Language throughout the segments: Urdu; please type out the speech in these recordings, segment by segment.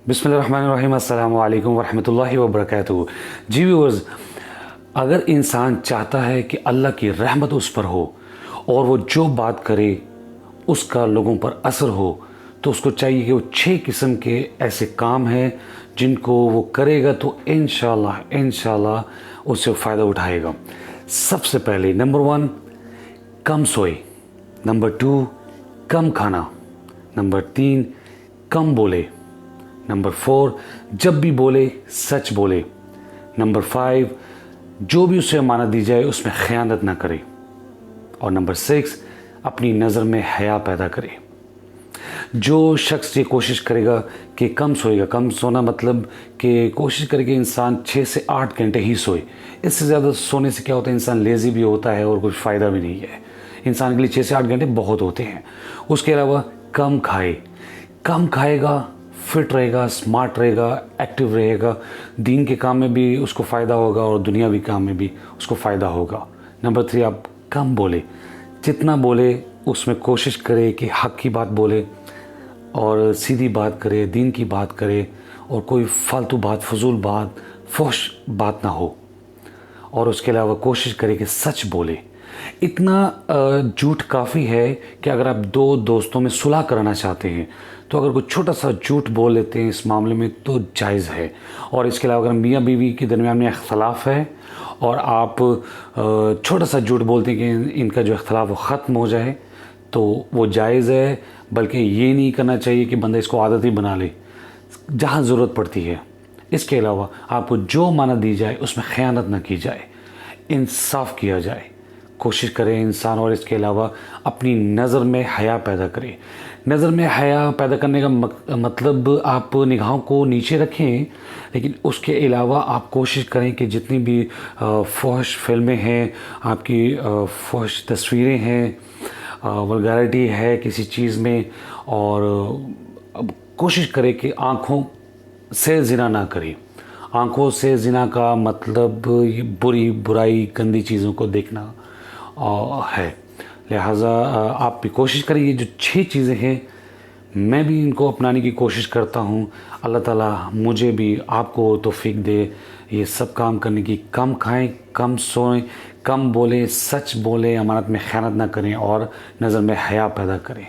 بسم اللہ الرحمن الرحیم، السلام علیکم ورحمۃ اللہ وبرکاتہ۔ جی ویورز، اگر انسان چاہتا ہے کہ اللہ کی رحمت اس پر ہو اور وہ جو بات کرے اس کا لوگوں پر اثر ہو، تو اس کو چاہیے کہ وہ 6 قسم کے ایسے کام ہیں جن کو وہ کرے گا تو انشاءاللہ اس سے فائدہ اٹھائے گا۔ سب سے پہلے نمبر 1، کم سوئے۔ نمبر 2، کم کھانا۔ نمبر 3، کم بولے۔ نمبر 4، جب بھی بولے سچ بولے۔ نمبر 5، جو بھی اسے امانت دی جائے اس میں خیانت نہ کرے۔ اور نمبر 6، اپنی نظر میں حیا پیدا کرے۔ جو شخص یہ کوشش کرے گا کہ کم سوئے گا، کم سونا مطلب کہ کوشش کرے کہ انسان 6 سے 8 گھنٹے ہی سوئے۔ اس سے زیادہ سونے سے کیا ہوتا ہے، انسان لیزی بھی ہوتا ہے اور کچھ فائدہ بھی نہیں ہے۔ انسان کے لیے 6 سے 8 گھنٹے بہت ہوتے ہیں۔ اس کے علاوہ کم کھائے۔ کم کھائے گا، فٹ رہے گا، سمارٹ رہے گا، ایکٹیو رہے گا، دین کے کام میں بھی اس کو فائدہ ہوگا اور دنیاوی کام میں بھی اس کو فائدہ ہوگا۔ نمبر 3، آپ کم بولے۔ جتنا بولے اس میں کوشش کرے کہ حق کی بات بولے اور سیدھی بات کرے، دین کی بات کرے، اور کوئی فالتو بات، فضول بات، فحش بات نہ ہو۔ اور اس کے علاوہ کوشش کرے کہ سچ بولے۔ اتنا جھوٹ کافی ہے کہ اگر آپ 2 دوستوں میں صلح کرانا چاہتے ہیں تو اگر کوئی چھوٹا سا جھوٹ بول لیتے ہیں اس معاملے میں تو جائز ہے۔ اور اس کے علاوہ اگر میاں بیوی کے درمیان میں اختلاف ہے اور آپ چھوٹا سا جھوٹ بولتے ہیں کہ ان کا جو اختلاف وہ ختم ہو جائے تو وہ جائز ہے، بلکہ یہ نہیں کرنا چاہیے کہ بندہ اس کو عادت ہی بنا لے جہاں ضرورت پڑتی ہے۔ اس کے علاوہ آپ کو جو امانت دی جائے اس میں خیانت نہ کی جائے، انصاف کیا جائے، کوشش کرے انسان۔ اور اس کے علاوہ اپنی نظر میں حیا پیدا کرے۔ نظر میں حیا پیدا کرنے کا مطلب آپ نگاہوں کو نیچے رکھیں، لیکن اس کے علاوہ آپ کوشش کریں کہ جتنی بھی فحش فلمیں ہیں، آپ کی فحش تصویریں ہیں، ولگیرٹی ہے کسی چیز میں، اور کوشش کرے کہ آنکھوں سے زنا نہ کرے۔ آنکھوں سے زنا کا مطلب برائی، گندی چیزوں کو دیکھنا ہے۔ لہٰذا آپ بھی کوشش کریں۔ یہ جو 6 چیزیں ہیں میں بھی ان کو اپنانے کی کوشش کرتا ہوں۔ اللہ تعالیٰ مجھے بھی، آپ کو توفیق دے یہ سب کام کرنے کی۔ کم کھائیں، کم سوئیں، کم بولیں، سچ بولیں، امانت میں خیانت نہ کریں، اور نظر میں حیا پیدا کریں۔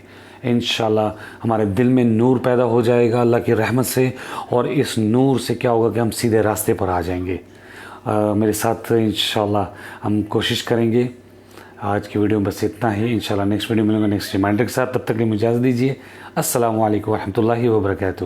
انشاءاللہ ہمارے دل میں نور پیدا ہو جائے گا اللہ کی رحمت سے، اور اس نور سے کیا ہوگا کہ ہم سیدھے راستے پر آ جائیں گے۔ میرے ساتھ انشاءاللہ ہم کوشش کریں گے۔ آج کی ویڈیو میں بس اتنا ہی۔ انشاءاللہ نیکسٹ ویڈیو ملوں گا نیکسٹ ریمائنڈر کے ساتھ۔ تب تک کے لیے مجھے اجازت دیجیے۔ السلام علیکم ورحمۃ اللہ وبرکاتہ۔